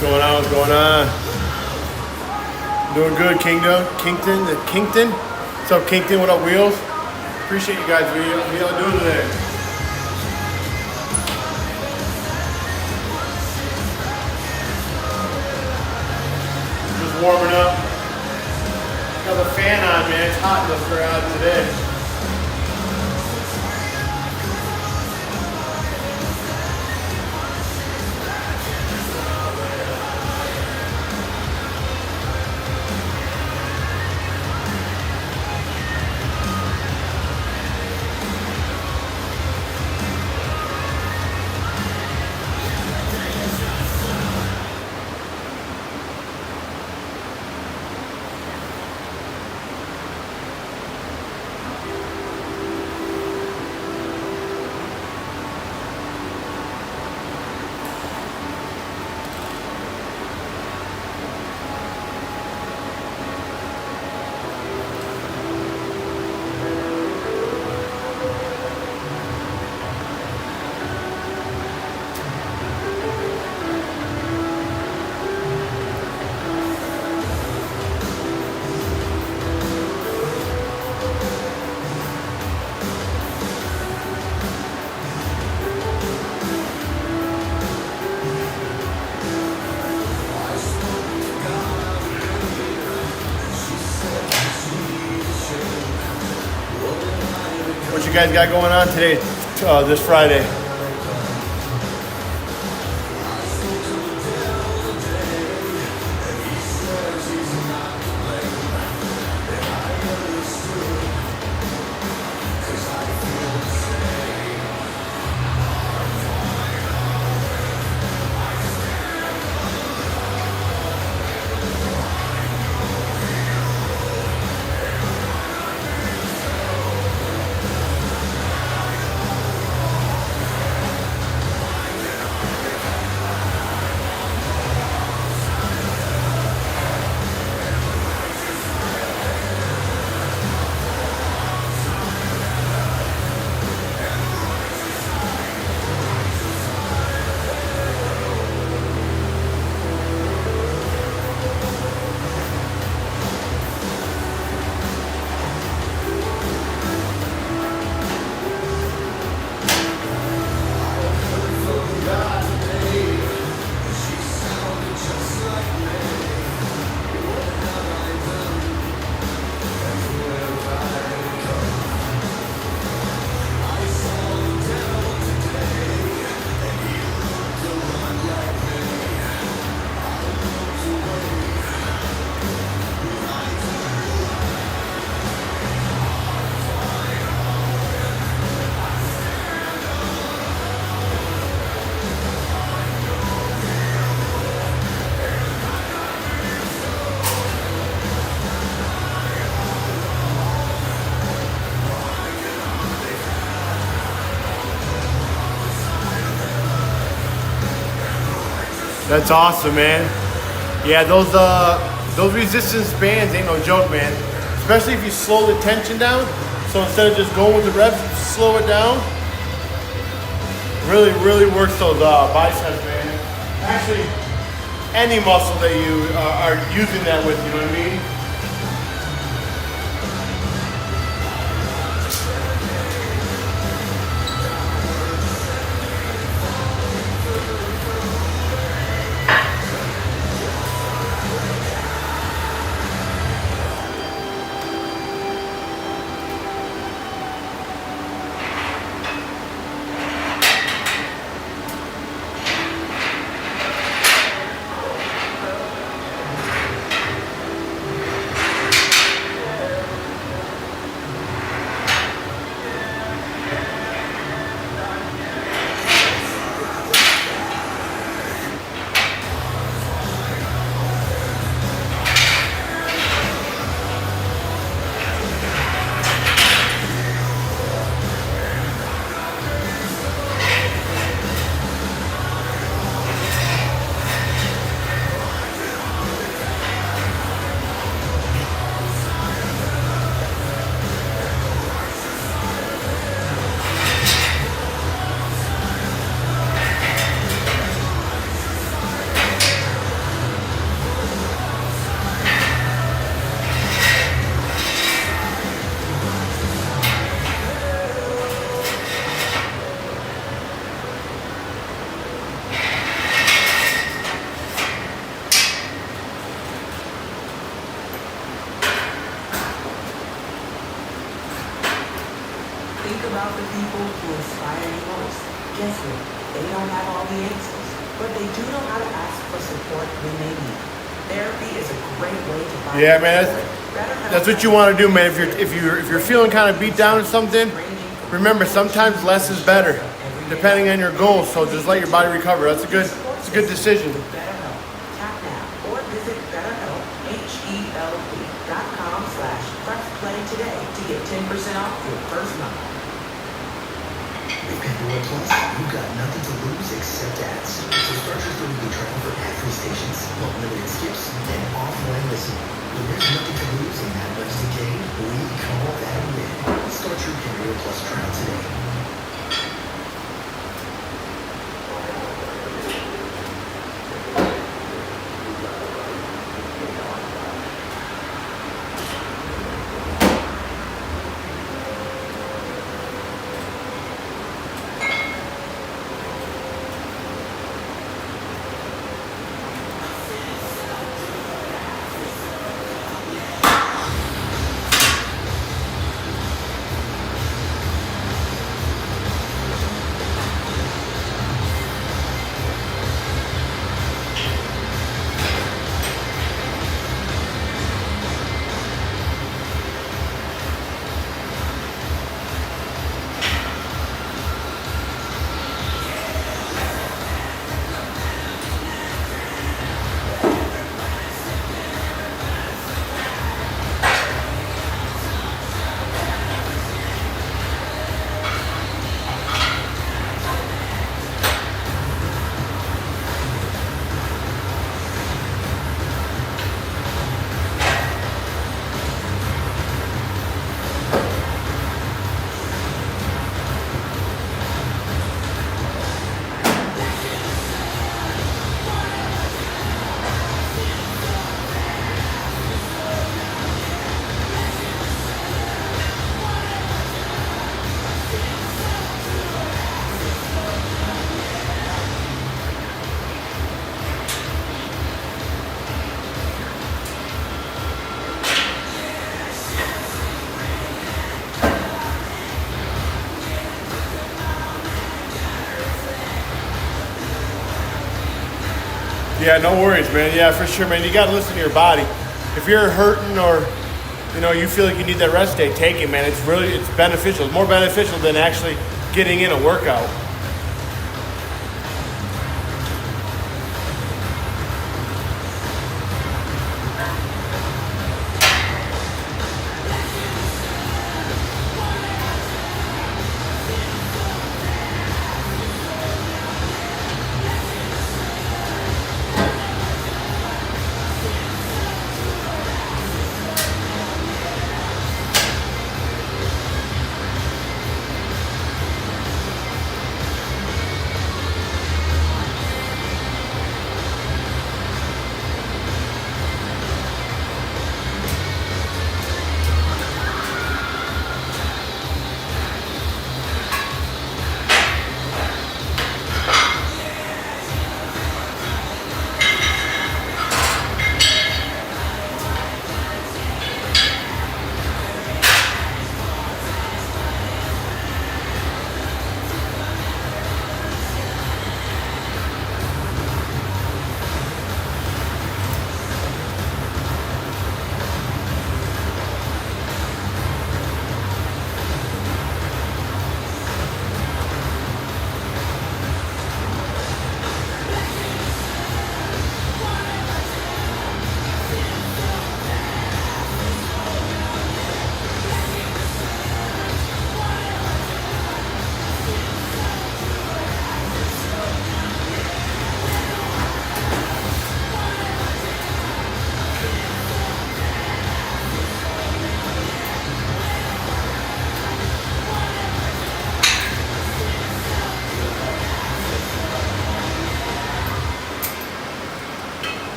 Going on? What's going on? Doing good, Kingdom. Kinkton. What's up, Kinkton? What up, Wheels? Appreciate you guys. What y'all doing today? Just warming up. Got the fan on, man. It's hot in the garage today. What you guys got going on today, this Friday? That's awesome, man. Yeah, those resistance bands ain't no joke, man. Especially if you slow the tension down. So instead of just going with the reps, slow it down. Really, really works those biceps, man. Actually, any muscle that you are using that with, you know what I mean? about the people who inspire you most? Guess what? They don't have all the answers, but they do know how to ask for support when they need it. Therapy is a great way to find Yeah, man, that's what you want to do, man. If you're feeling kind of beat down or something, remember sometimes less is better, depending on your goals. So just let your body recover. It's a good decision. BetterHelp. Tap now or visit BetterHelp.com/pressplay today to get 10% off your first month. With Pandora Plus, you've got nothing to lose except ads. So start your 30-day trial for ad-free stations, unlimited skips, and offline listening. When there's nothing to lose and not much to gain, we call that a win. Start your Pandora Plus trial today. Yeah, no worries, man. Yeah, for sure, man. You got to listen to your body. If you're hurting or you feel like you need that rest day, take it, man. It's beneficial. It's more beneficial than actually getting in a workout.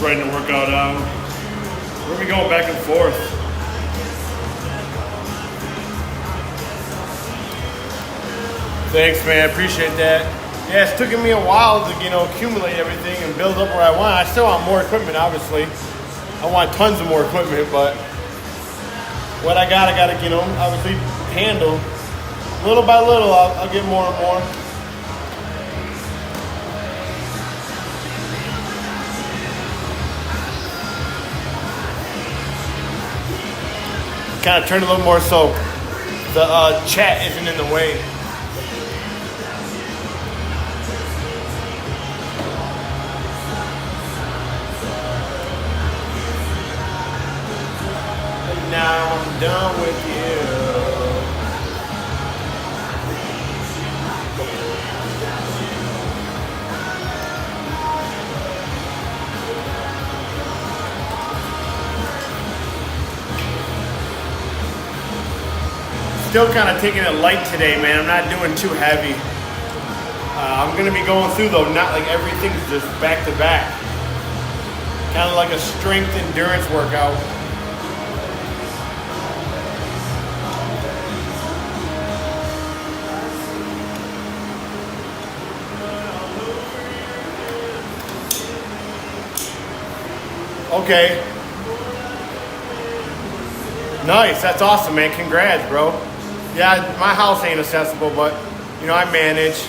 writing the workout down. We're gonna be going back and forth. Thanks, man. Appreciate that. Yeah, it's taken me a while to, accumulate everything and build up where I want. I still want more equipment, obviously. I want tons of more equipment, but what I gotta, obviously handle. Little by little, I'll get more and more. Kind of turn a little more so the chat isn't in the way. And now I'm done with you. Still kind of taking it light today, man. I'm not doing too heavy. I'm going to be going through, though, not like everything's just back to back. Kind of like a strength endurance workout. Okay. Nice. That's awesome, man. Congrats, bro. Yeah, my house ain't accessible, but, I manage.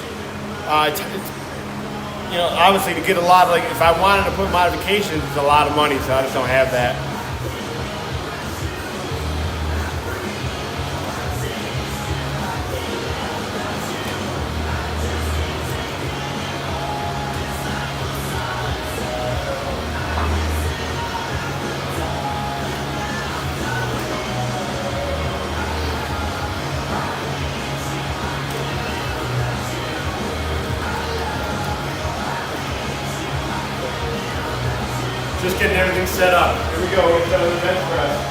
Obviously to get a lot of, like, if I wanted to put modifications, it's a lot of money, so I just don't have that. Just getting everything set up. Here we go. We're done with the bench press.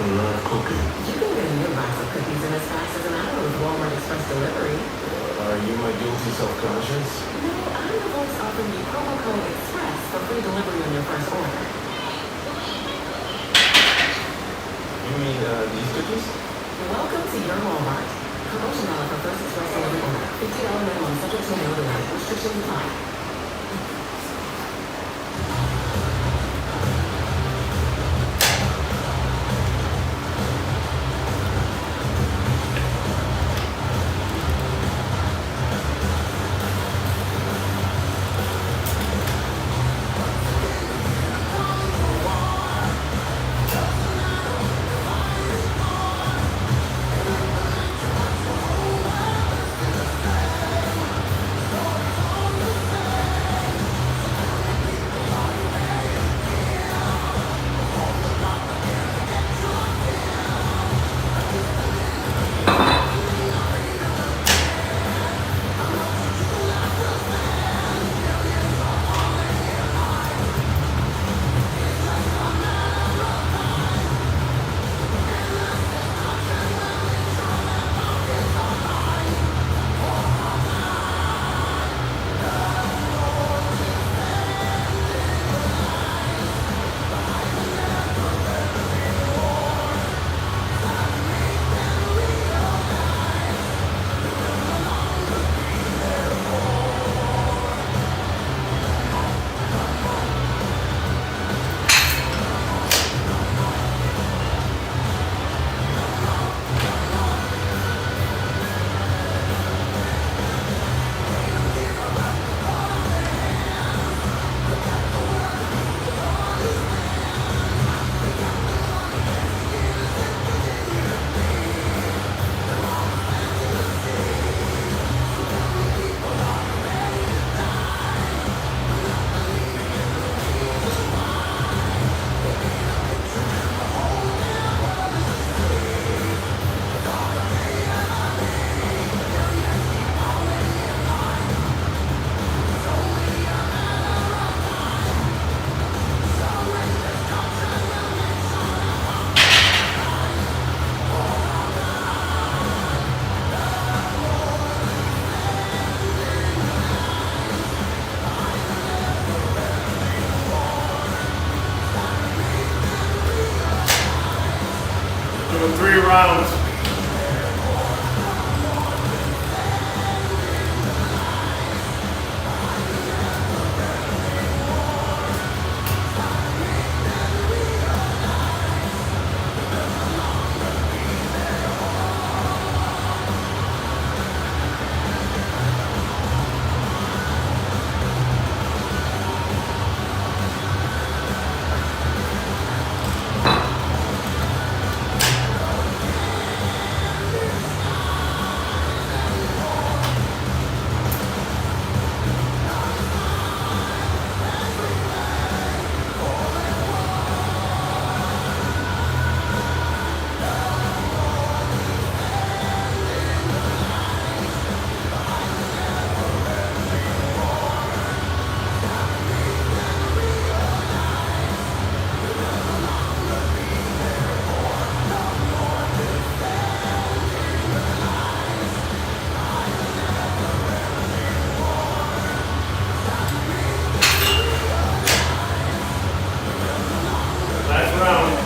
Another cookie. You can get a new box of cookies in as fast as an hour with Walmart Express Delivery. Are you my guilty self-conscious? No, I'm the voice offering you promo code EXPRESS for free delivery on your first order. You mean these cookies? Welcome to your Walmart. Promotion valid for first express delivery order. $50 minimum subject to mail delay. Restrictions apply. So 3 rounds. Last round.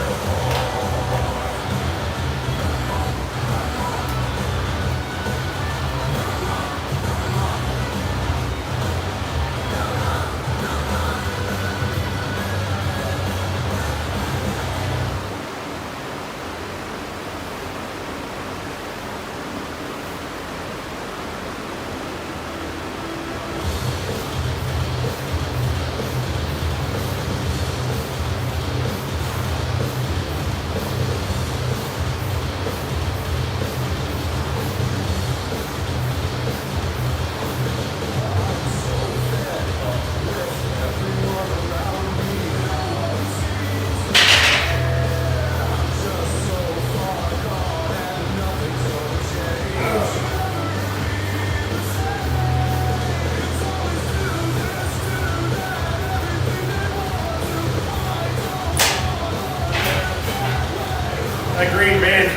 That green band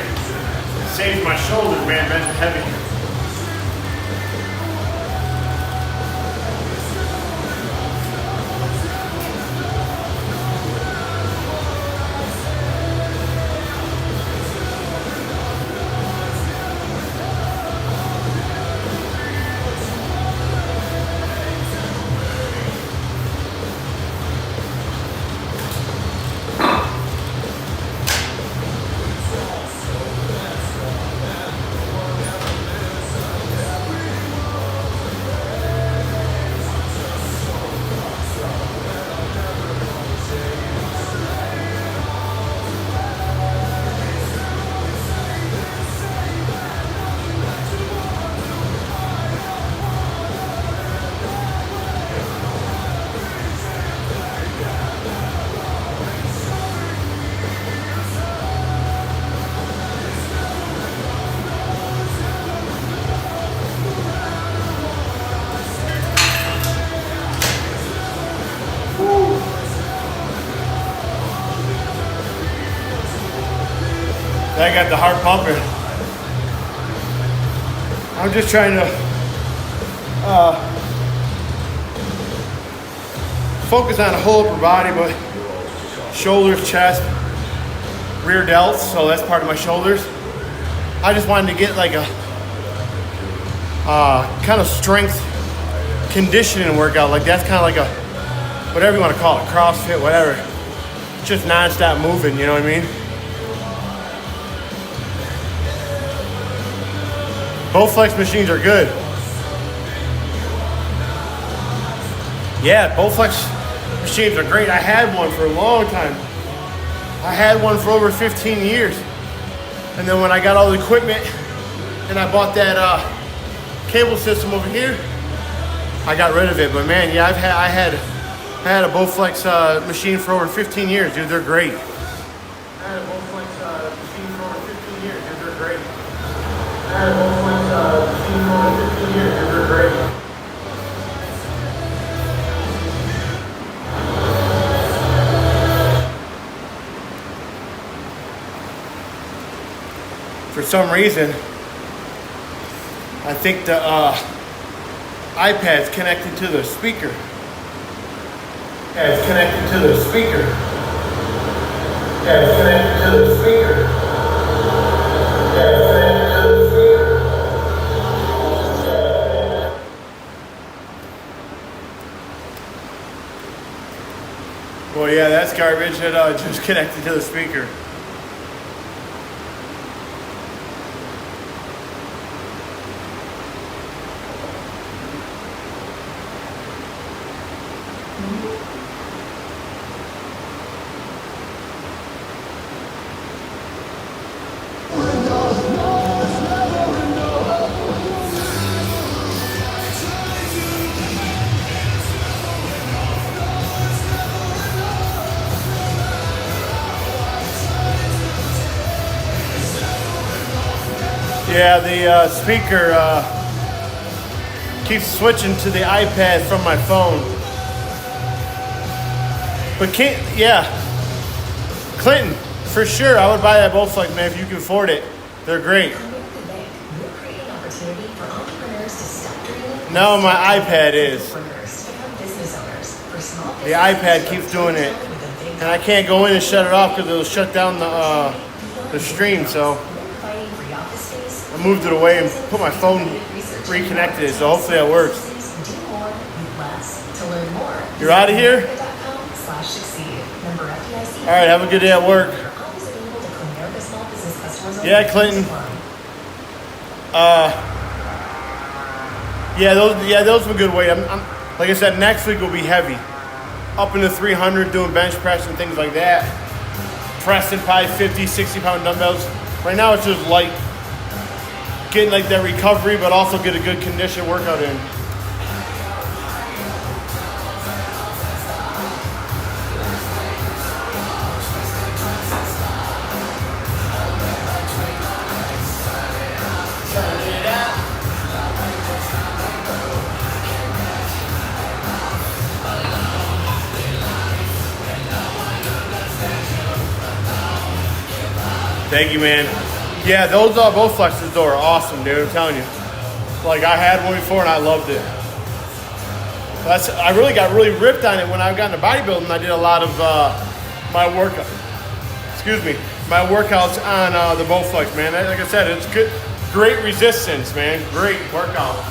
saves my shoulders, man. That's heavy. That got the heart pumping. I'm just trying to focus on the whole upper body, but shoulders, chest, rear delts, so that's part of my shoulders. I just wanted to get like a kind of strength conditioning workout. Like that's kind of like a, whatever you want to call it, CrossFit, whatever. Just non-stop moving, you know what I mean? Both flex machines are good. Yeah, both flex machines are great. I had one for a long time. I had one for over 15 years. And then when I got all the equipment and I bought that cable system over here, I got rid of it. But man, yeah, I had a Bowflex machine for over 15 years, dude. They're great. I had a Bowflex machine for over 15 years, dude. They're great. I had a Bowflex machine for over 15 years, dude. They're great. For some reason, I think the iPad's connected to the speaker. Yeah, it's connected to the speaker. Yeah, it's connected to the speaker. yeah, that's garbage. It just connected to the speaker. Yeah, the speaker keeps switching to the iPad from my phone. But Clinton, for sure, I would buy that Bowflex, man, if you can afford it. They're great. No, my iPad is. The iPad keeps doing it. And I can't go in and shut it off because it'll shut down the stream, so I moved it away and put my phone, reconnected it, so hopefully that works. You're out of here? All right, have a good day at work. Yeah, Clinton. Those were good weight. I'm like I said, next week will be heavy. Up into 300, doing bench press and things like that. Pressing probably 50, 60-pound dumbbells. Right now it's just light. Getting like that recovery, but also get a good condition workout in. Thank you, man. Yeah, those Bowflexes though are awesome, dude. I'm telling you. Like I had one before and I loved it. I really got ripped on it when I got into bodybuilding. I did a lot of my workouts on the Bowflex, man. Like I said, it's good, great resistance, man. Great workout.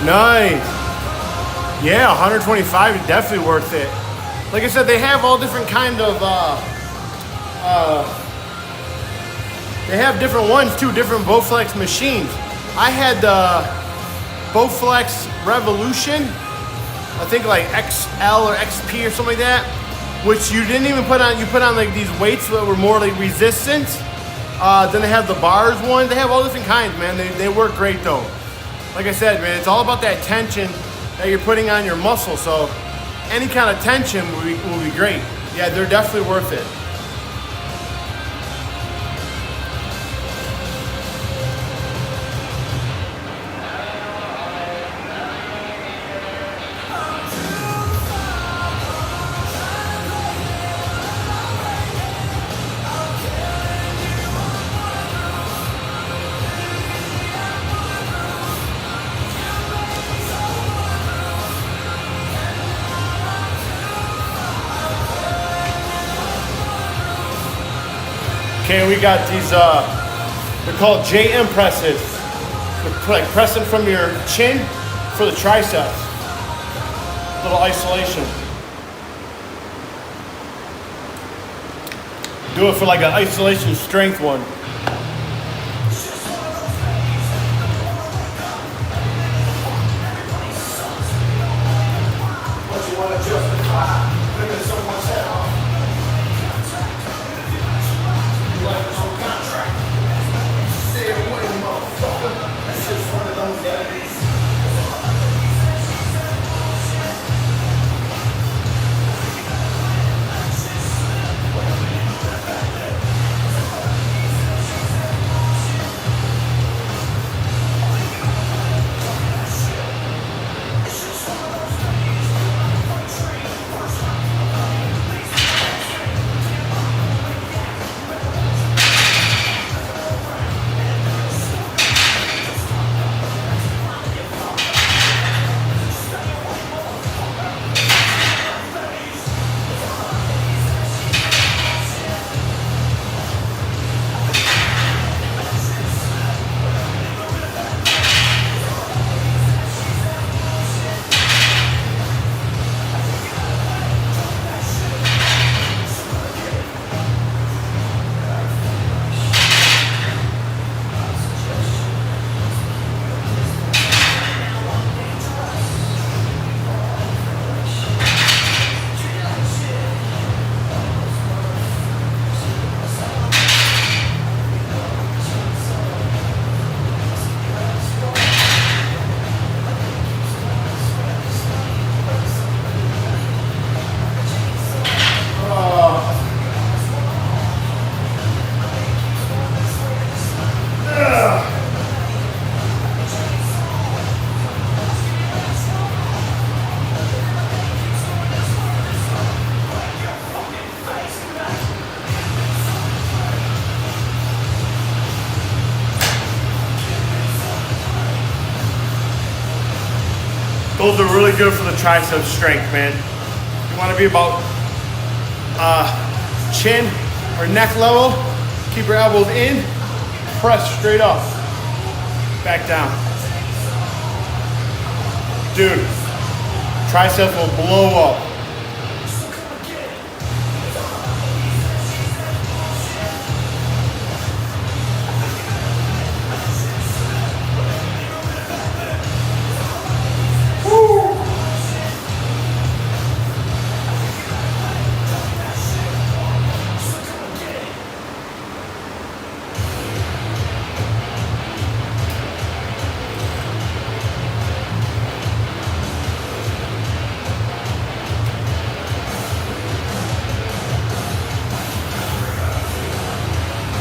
Nice. Yeah, 125 is definitely worth it. Like I said, they have all different kind of, they have different ones too, different Bowflex machines. I had the Bowflex Revolution, I think like XL or XP or something like that, which you didn't even put on, you put on like these weights that were more like resistant. Then they have the bars one. They have all different kinds, man. They work great though. Like I said, man, it's all about that tension that you're putting on your muscle. So any kind of tension will be great. Yeah, they're definitely worth it. Okay, we got these, they're called JM presses. They're like pressing from your chin for the triceps. Little isolation. Do it for like an isolation strength one. What you want to justify? Ripping someone's head off. Like no contract. Stay away, motherfucker. That's just one of those days. Those are really good for the tricep strength, man. You want to be about chin or neck level. Keep your elbows in. Press straight up. Back down. Dude, triceps will blow up.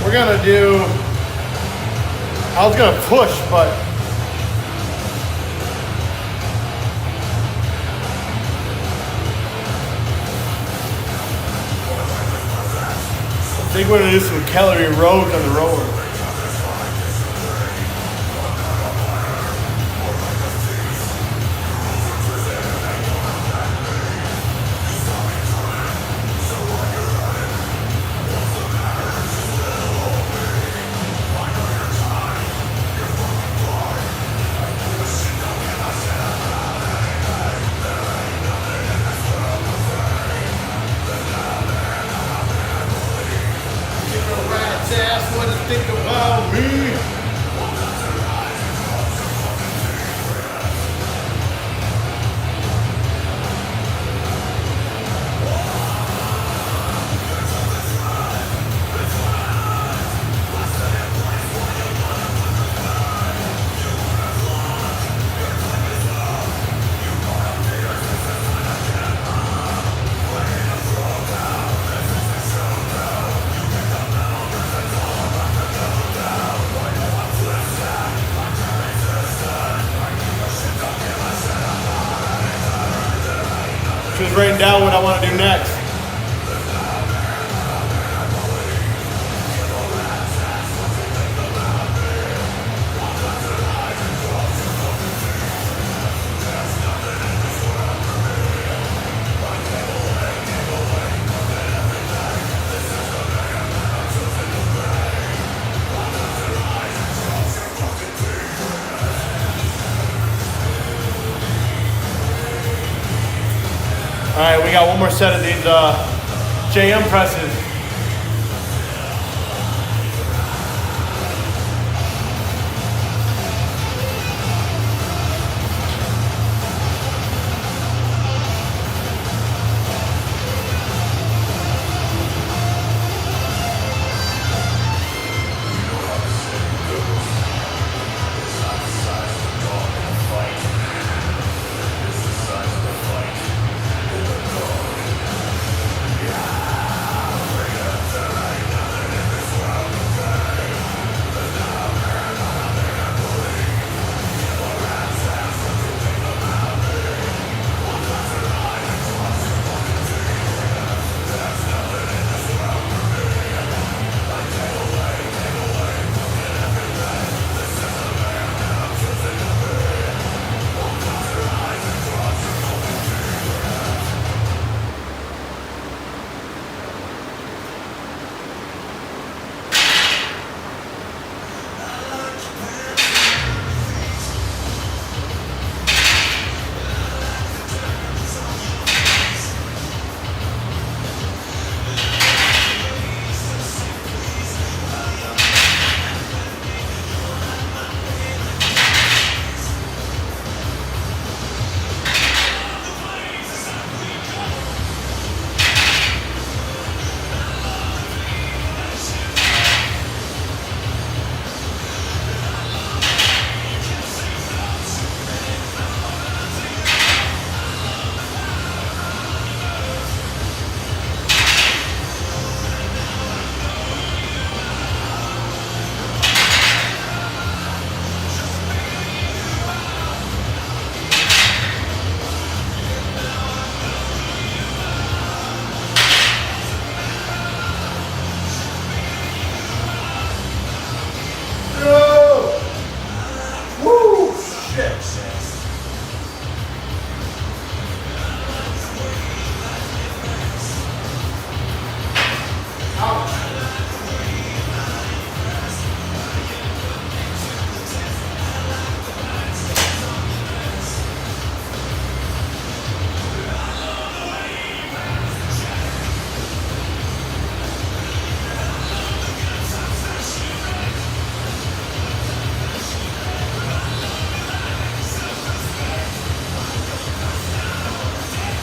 We're gonna do, I was gonna push, but I think we're gonna do some calorie rows on the rower. think about me. Just writing down what I want to do next. All right, we got one more set of these JM presses.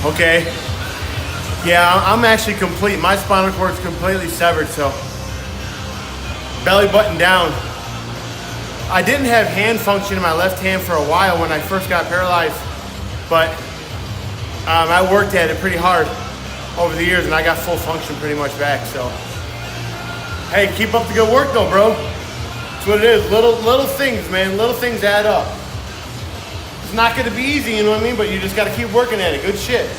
Okay. Yeah, I'm actually complete. My spinal cord is completely severed, so belly button down. I didn't have hand function in my left hand for a while when I first got paralyzed, but I worked at it pretty hard over the years, and I got full function pretty much back. So, hey, keep up the good work, though, bro. That's what it is. Little things, man. Little things add up. It's not going to be easy, you know what I mean? But you just got to keep working at it. Good shit.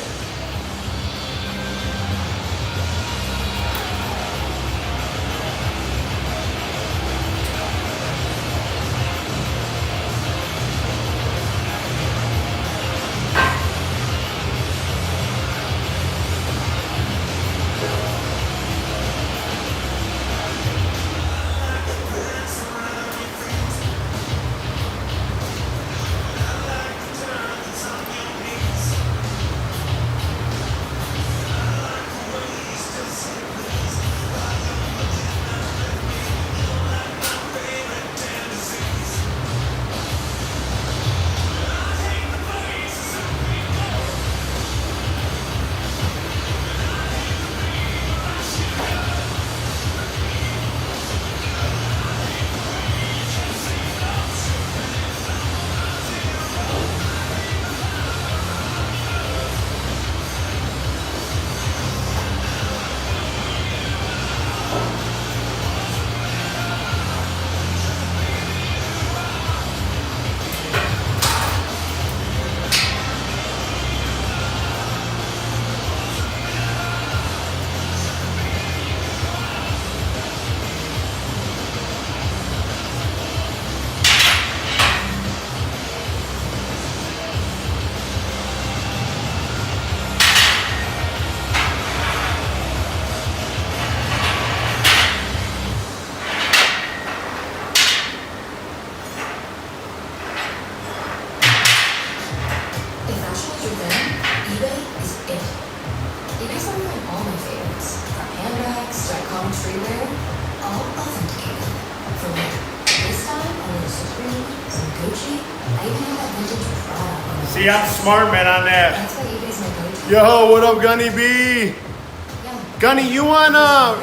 See, I'm smart, man, on that. That's why eBay is my go-to. Yo, what up, Gunny B? Yeah. Gunny, you on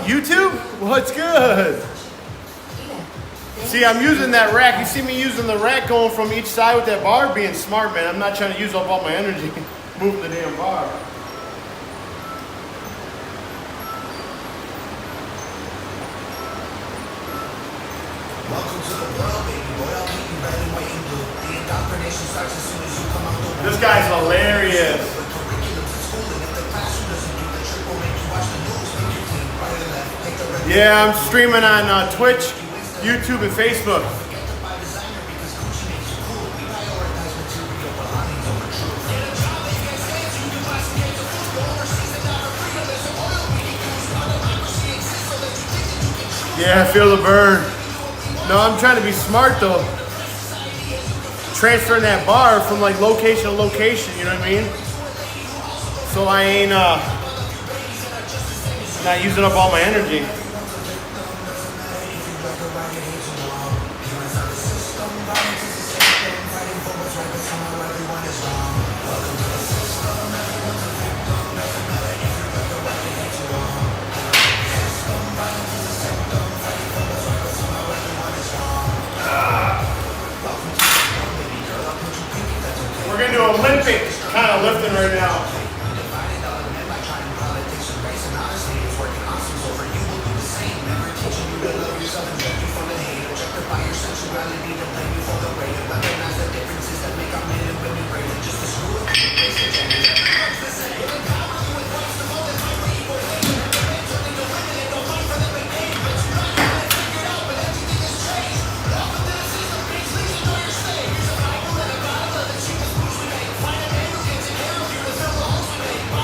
YouTube? What's good? eBay. See, I'm using that rack. You see me using the rack going from each side with that bar, being smart, man. I'm not trying to use up all my energy moving the damn bar. Welcome to the world, baby boy. I'll keep you red and white and blue. The indoctrination starts as soon as you come out the womb. This guy's hilarious. With curriculums in school, and if the classroom doesn't do the trick, we'll make you watch the news. Make your team right or left. Take the red. Yeah, I'm streaming on Twitch, YouTube, and Facebook. Forget to buy designer because Gucci makes you cool. We prioritize material belongings over truth. Yeah, I feel the burn. No, I'm trying to be smart though. Transferring that bar from like location to location, you know what I mean? So I ain't not using up all my energy. We're gonna do Olympic kind of lifting right now.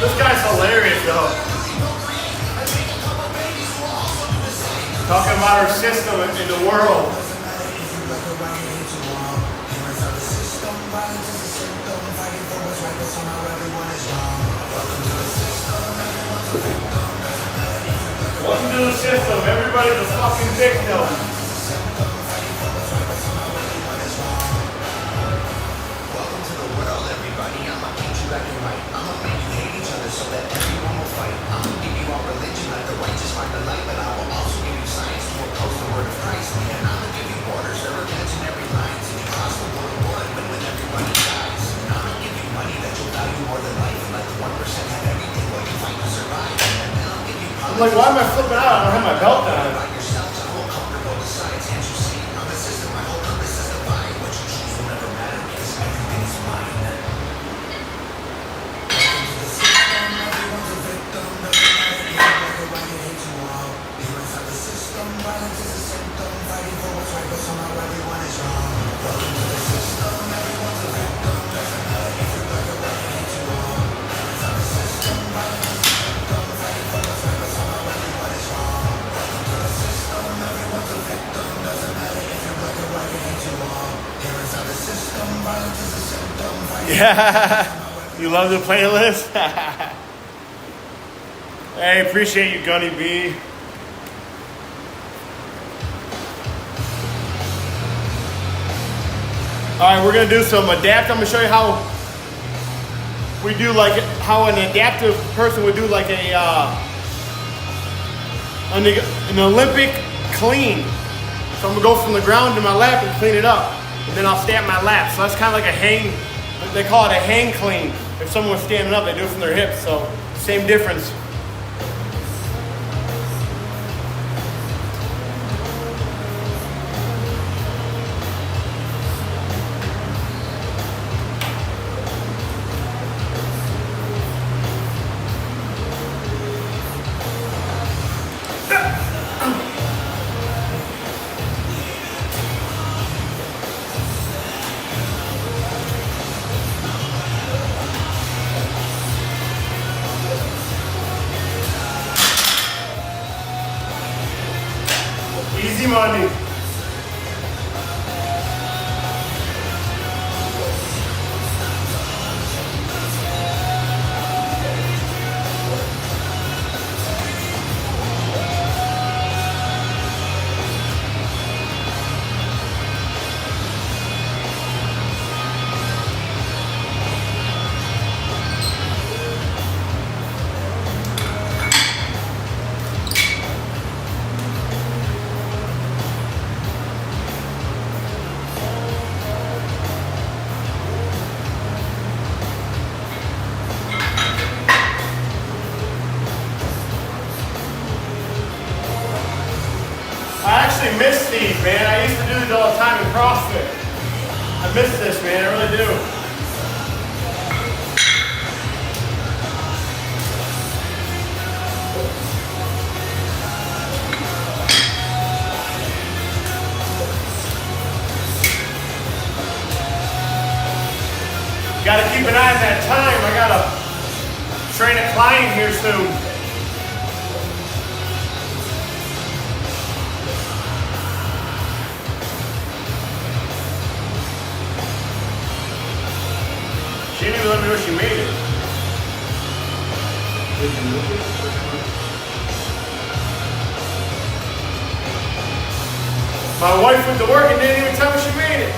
This guy's hilarious though. Talking about our system in the world. Welcome to the system. Everybody's a fucking victim. Welcome to the world, everybody. I'ma paint you black and white. I'ma make you hate each other so that everyone will fight. I'ma give you all religion, let the righteous find the light, but I will also give you science to oppose the word of Christ. And I'ma give you borders, there are cats in every line. So you cross the world war, but when everybody dies. And I'ma give you money that you'll value more than life, and let the 1% have everything while you fight to survive. And then I'll give you I'm like, why am I flipping out? I don't have my belt on. by yourself to hold comfortable the science can't you see? I'm the system, my whole purpose is divine. What you choose will never matter because everything is mine. Welcome to the system, everyone's a victim. Everybody like a right and hate you all. You're inside the system, violence is a symptom. Fighting for what's right, but somehow everyone is wrong. Welcome to the system, everyone's a victim. Doesn't matter if you're black or white and hate you all. You're inside the system, violence is a symptom. Fighting for what's right, but somehow everyone is wrong. Welcome to the system, everyone's a victim. Doesn't matter if you're black or white and hate you all. You're inside the system, violence is a symptom. Yeah. You love the playlist? Hey, appreciate you, Gunny B. Alright, we're gonna do some adapt. I'm gonna show you how we do like how an adaptive person would do like an Olympic clean. So I'm gonna go from the ground to my lap and clean it up. And then I'll stay at my lap. So that's kind of like a hang, they call it a hang clean. If someone was standing up, they do it from their hips. So same difference. Got to keep an eye on that time. I got to train a client here soon. She didn't even let me know she made it. My wife went to work and didn't even tell me she made it.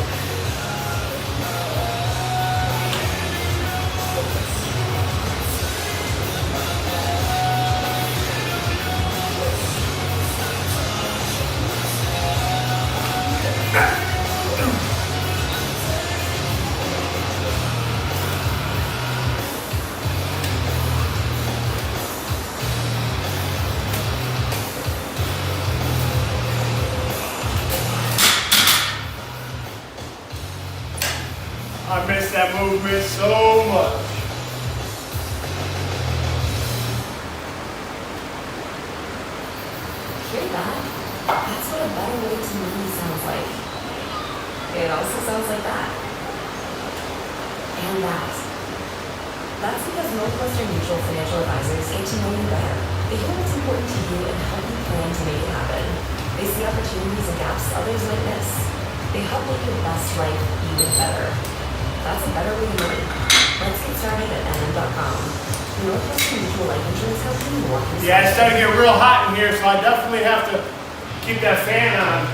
I miss that movement so much. Hear that? That's what a better way to move sounds like. It also sounds like that. And that. That's because Northwestern Mutual Financial Advisors get to know you better. They hear what's important to you and help you plan to make it happen. They see opportunities and gaps others might miss. They help make your best life even better. That's a better way to live. Let's get started at NM.com. Northwestern Mutual Life Insurance Company walk you. Yeah, it's starting to get real hot in here, so I definitely have to keep that fan on.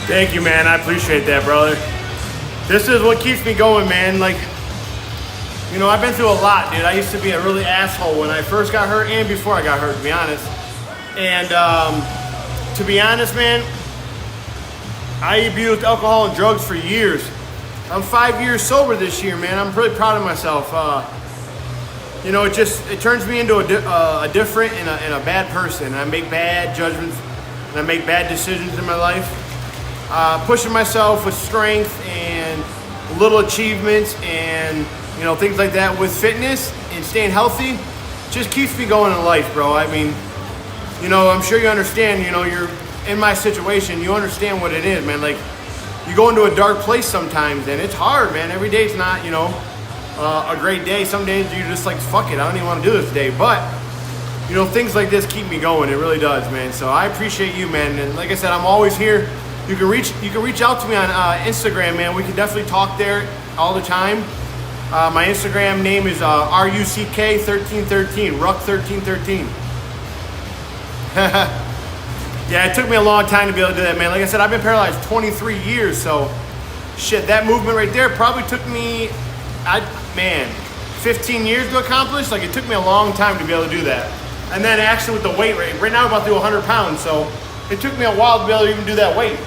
Thank you, man. I appreciate that, brother. This is what keeps me going, man. Like, you know, I've been through a lot, dude. I used to be a really asshole when I first got hurt and before I got hurt, to be honest. And to be honest, man, I abused alcohol and drugs for years. I'm 5 years sober this year, man. I'm really proud of myself. You know, it turns me into a different and a bad person. I make bad judgments and I make bad decisions in my life. Pushing myself with strength and little achievements and, you know, things like that with fitness and staying healthy just keeps me going in life, bro. I mean, you know, I'm sure you understand, you know, you're in my situation, you understand what it is, man. Like, you go into a dark place sometimes and it's hard, man. Every day's not, you know, a great day. Some days you're just like, fuck it, I don't even want to do this today. But, you know, things like this keep me going. It really does, man. So I appreciate you, man. And like I said, I'm always here. You can reach out to me on Instagram, man. We can definitely talk there all the time. My Instagram name is RUCK1313, Ruck1313. Yeah, it took me a long time to be able to do that, man. Like I said, I've been paralyzed 23 years, so shit, that movement right there probably took me, 15 years to accomplish. Like, it took me a long time to be able to do that. And then actually with the weight right now I'm about to do 100 pounds, so it took me a while to be able to even do that weight.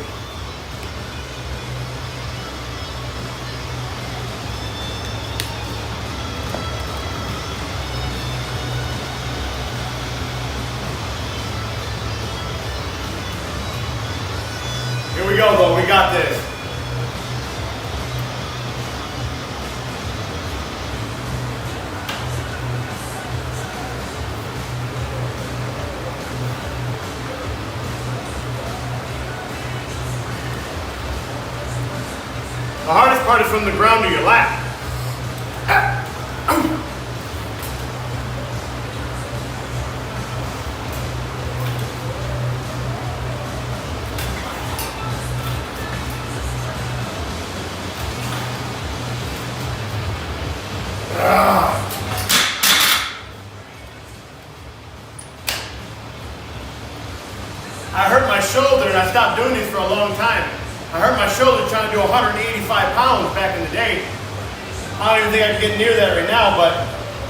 Here we go, though. We got this. The hardest part is from the ground to your lap. I hurt my shoulder and I stopped doing these for a long time. I hurt my shoulder trying to do 185 pounds back in the day. I don't even think I can get near that right now, but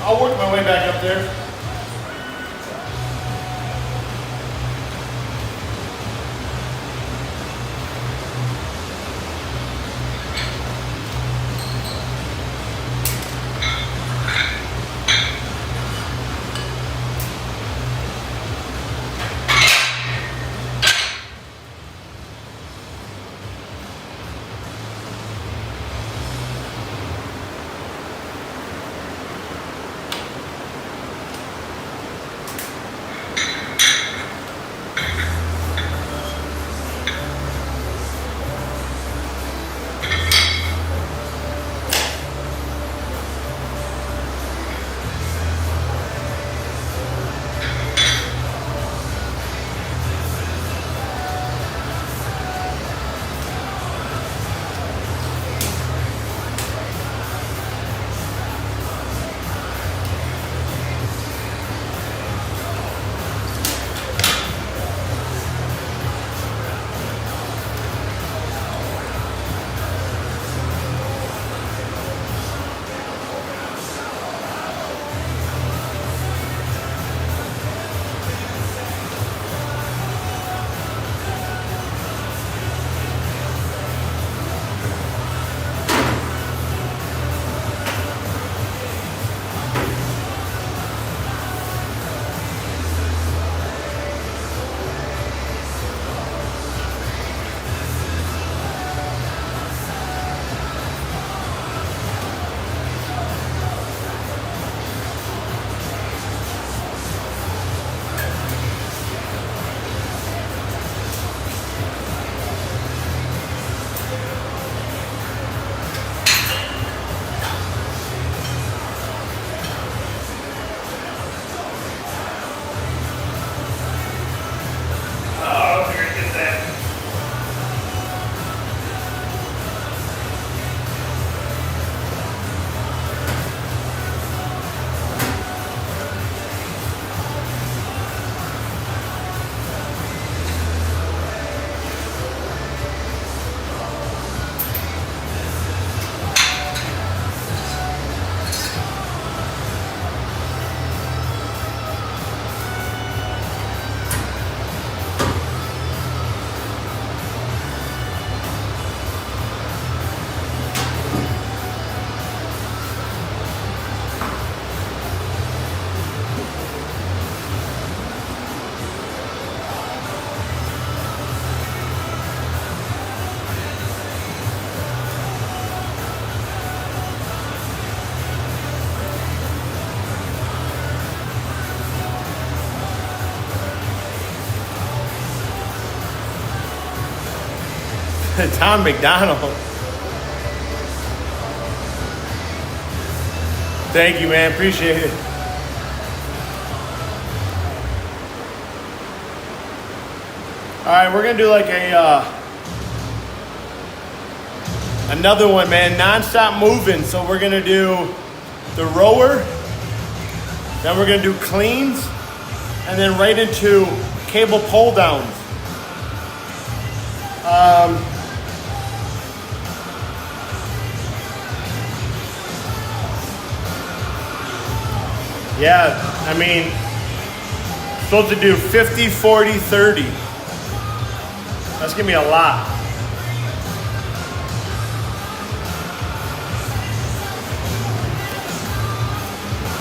I'll work my way back up there. Tom McDonald. Thank you, man. Appreciate it. All right, we're gonna do like another one, man. Non-stop moving. So we're gonna do the rower, then we're gonna do cleans, and then right into cable pull downs. Yeah, I mean, supposed to do 50, 40, 30. That's gonna be a lot.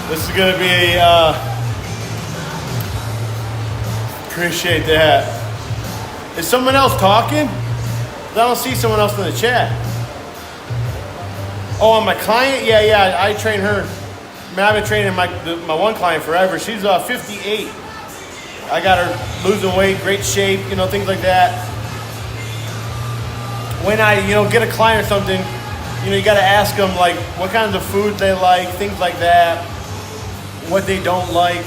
This is gonna be, appreciate that. Is someone else talking? I don't see someone else in the chat. Oh, my client? Yeah, I train her. I mean, I've been training my one client forever. She's 58. I got her losing weight, great shape, things like that. When I, get a client or something, you got to ask them, like, what kinds of food they like, things like that, what they don't like,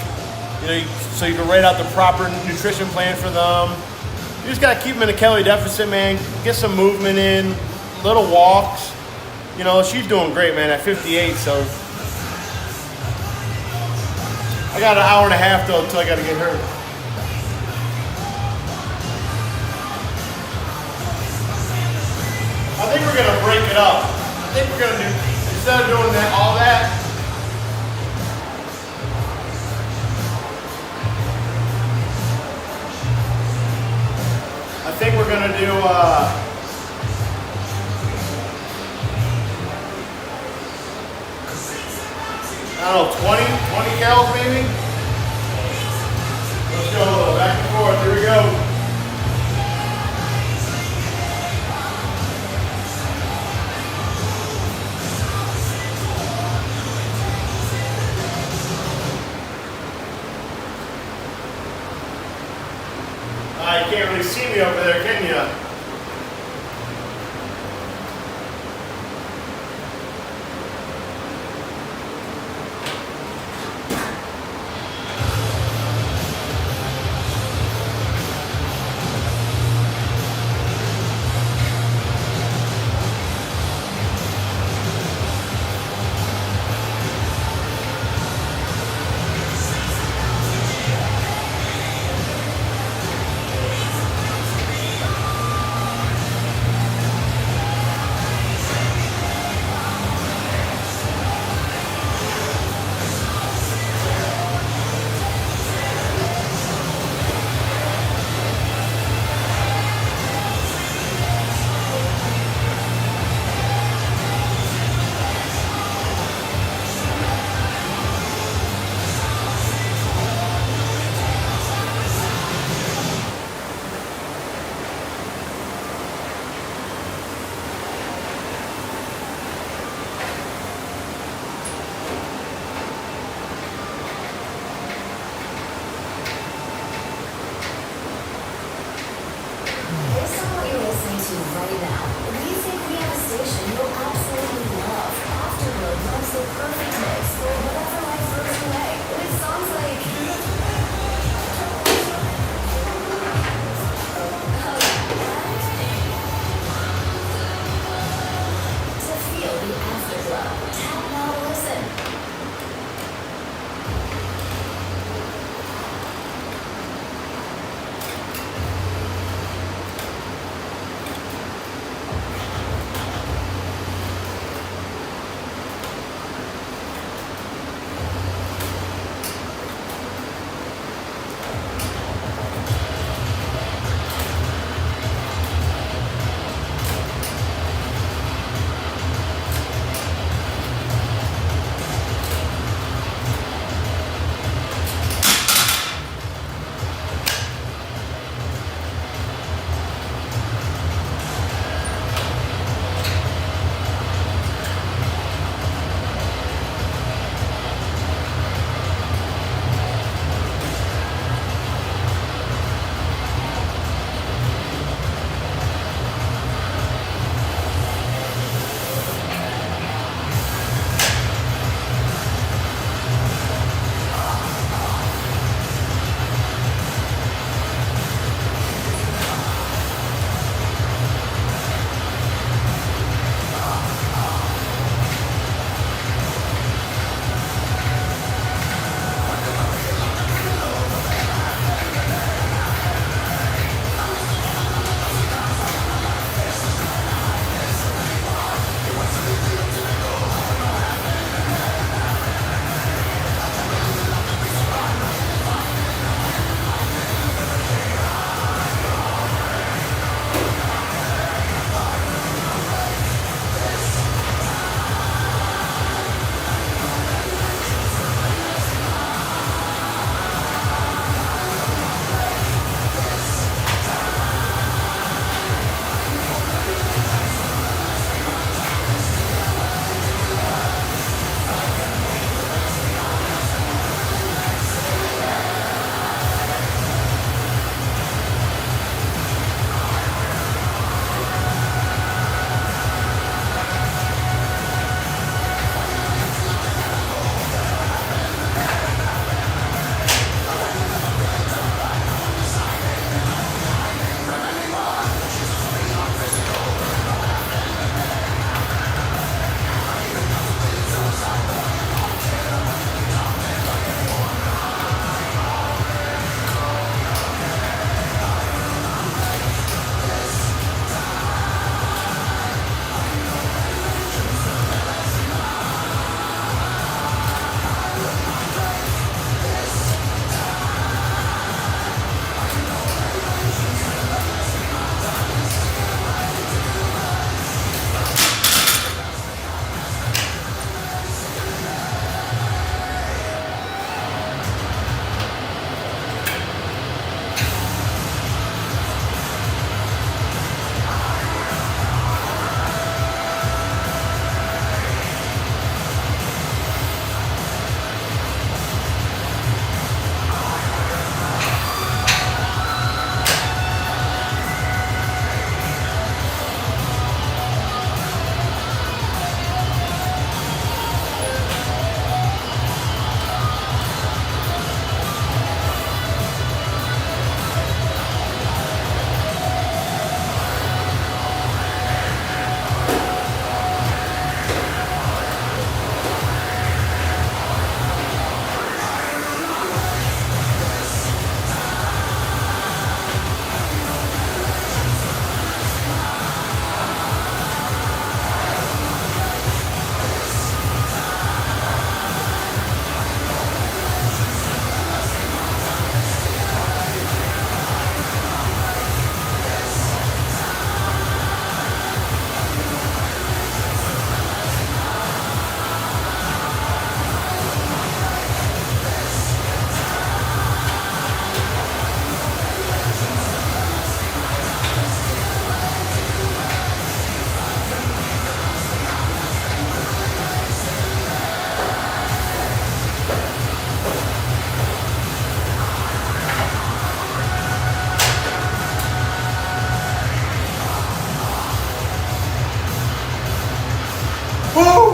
so you can write out the proper nutrition plan for them. You just got to keep them in a calorie deficit, man. Get some movement in, little walks. She's doing great, man, at 58, so. I got an hour and a half, though, until I got to get her. I think we're going to break it up. I think we're going to do, instead instead of doing that, all that, I think we're gonna do I don't know, 20 cals maybe? Let's go a little back and forth, here we go. You can't really see me over there, can you?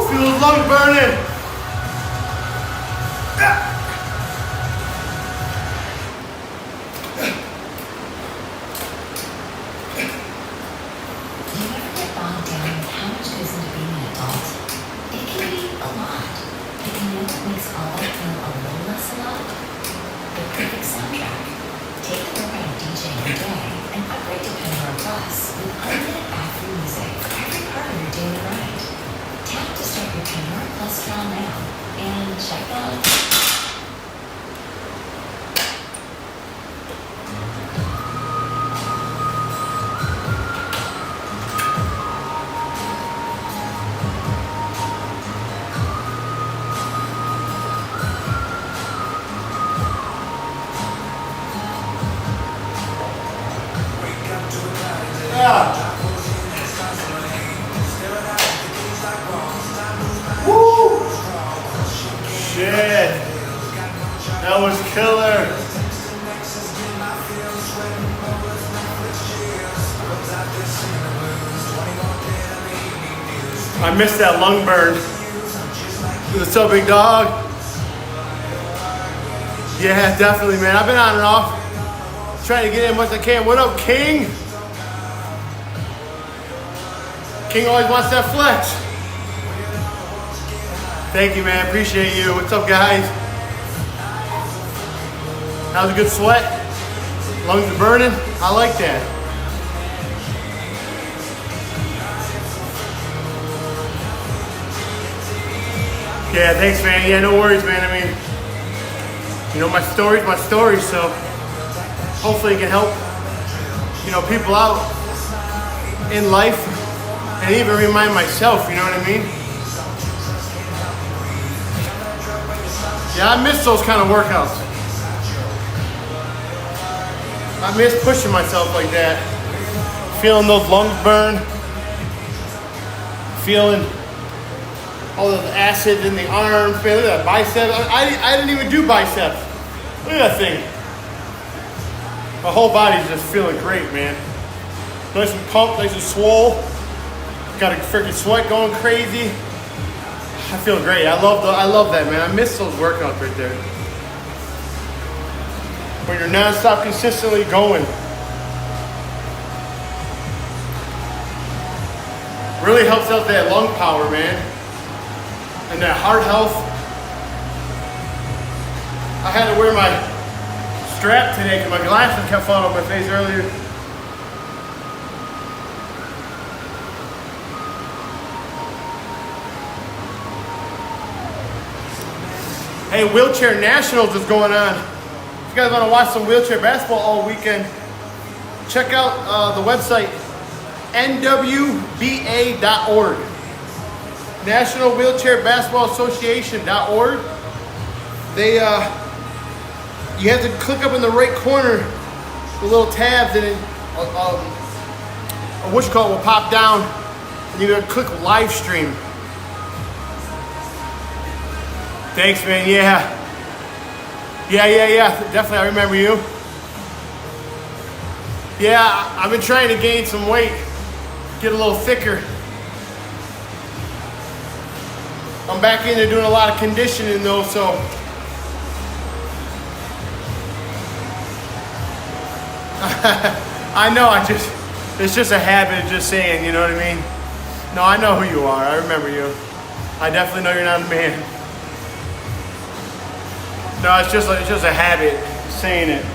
Feel those lungs burning. Do you ever get bogged down with how much goes into being an adult? It can be a lot. But you know what makes all that feel a little less a lot? The perfect soundtrack. Take the work out of DJing your day and upgrade to Pandora Plus with unlimited ad-free music for every part of your daily grind. Tap to start your Pandora Plus trial now and check out. Woo! Shit. That was killer. I missed that lung burn. What's up, big dog? Yeah, definitely, man. I've been on and off, trying to get in as much as I can. What up, King? King always wants that flex. Thank you, man. Appreciate you. What's up, guys? That was a good sweat. Lungs are burning. I like that. Yeah, thanks, man. Yeah, no worries, man. I mean, you know, my story, so hopefully it can help, you know, people out in life and even remind myself, you know what I mean? Yeah, I miss those kind of workouts. I miss pushing myself like that. Feeling those lungs burn. Feeling all the acid in the arms. Man, look at that bicep. I didn't even do biceps. Look at that thing. My whole body's just feeling great, man. Nice and pumped, nice and swole. Got a freaking sweat going crazy. I feel great. I love that, man. I miss those workouts right there. When you're non-stop consistently going. Really helps out that lung power, man. And that heart health. I had to wear my strap today because my glasses kept falling off my face earlier. Hey, Wheelchair Nationals is going on. If you guys want to watch some wheelchair basketball all weekend, check out the website nwba.org. National Wheelchair Basketball Association.org. They, you have to click up in the right corner, the little tabs, and it, will pop down, and you're gonna click live stream. Thanks, man. Yeah. Definitely, I remember you. Yeah, I've been trying to gain some weight, get a little thicker. I'm back into doing a lot of conditioning though, so I know. It's just a habit of just saying, you know what I mean? No, I know who you are. I remember you. I definitely know you're not a man. No, it's just a habit saying it.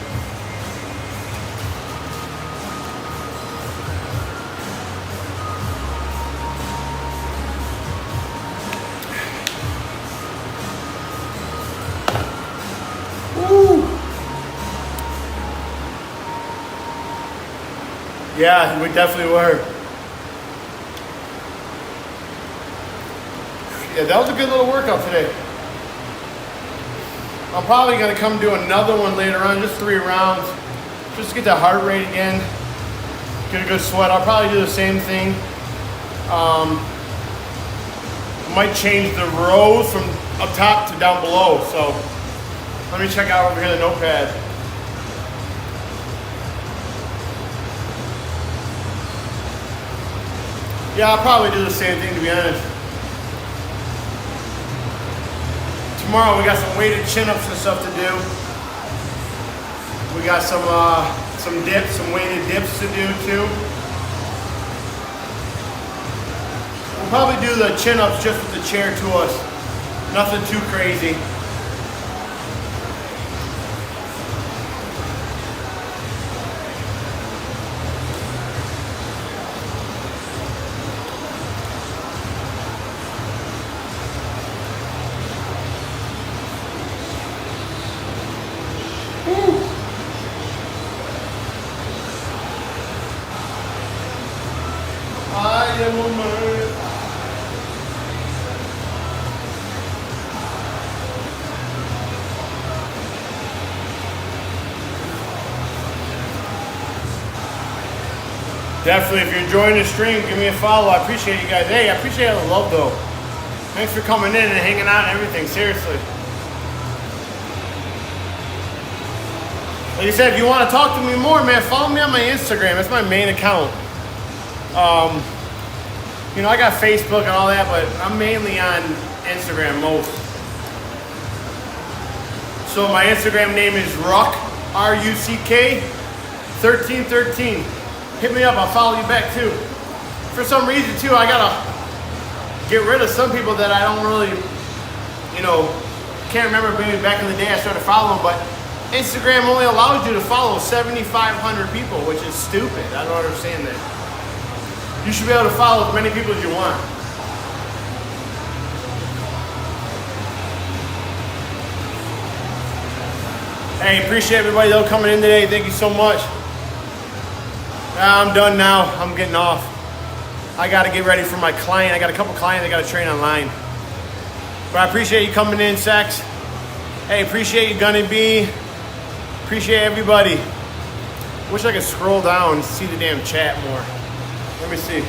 Woo. Yeah, we definitely were. Yeah, that was a good little workout today. I'm probably going to come do another one later on, just 3 rounds, just to get that heart rate again, get a good sweat. I'll probably do the same thing. Might change the rows from up top to down below, so let me check out over here the notepad. Yeah, I'll probably do the same thing, to be honest. Tomorrow we got some weighted chin-ups and stuff to do. We got some dips, some weighted dips to do too. We'll probably do the chin-ups just with the chair to us. Nothing too crazy. I am a man. Definitely, if you're enjoying the stream, give me a follow. I appreciate you guys. Hey, I appreciate all the love, though. Thanks for coming in and hanging out and everything. Seriously. Like I said, if you want to talk to me more, man, follow me on my Instagram. That's my main account. You know, I got Facebook and all that, but I'm mainly on Instagram most. So my Instagram name is Ruck, R-U-C-K, 1313. Hit me up, I'll follow you back too. For some reason too, I gotta get rid of some people that I don't really, you know, can't remember. Maybe back in the day I started following, but Instagram only allows you to follow 7,500 people, which is stupid. I don't understand that. You should be able to follow as many people as you want. Hey, appreciate everybody though coming in today. Thank you so much. I'm done now. I'm getting off. I got to get ready for my client. I got a couple clients I got to train online. But I appreciate you coming in, Sex. Hey, appreciate you, Gunny B. Appreciate everybody. Wish I could scroll down and see the damn chat more. Let me see.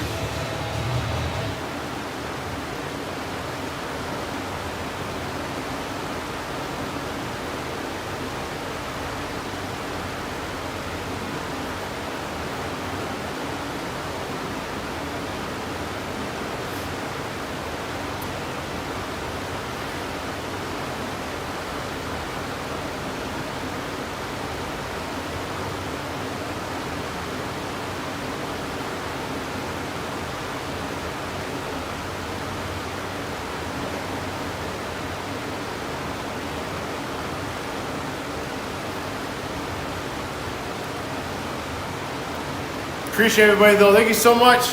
Appreciate everybody though. Thank you so much.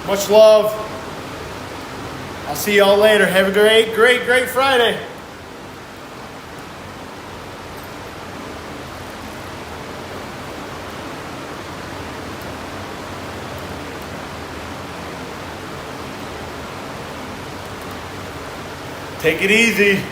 Much love. I'll see y'all later. Have a great Friday. Take it easy.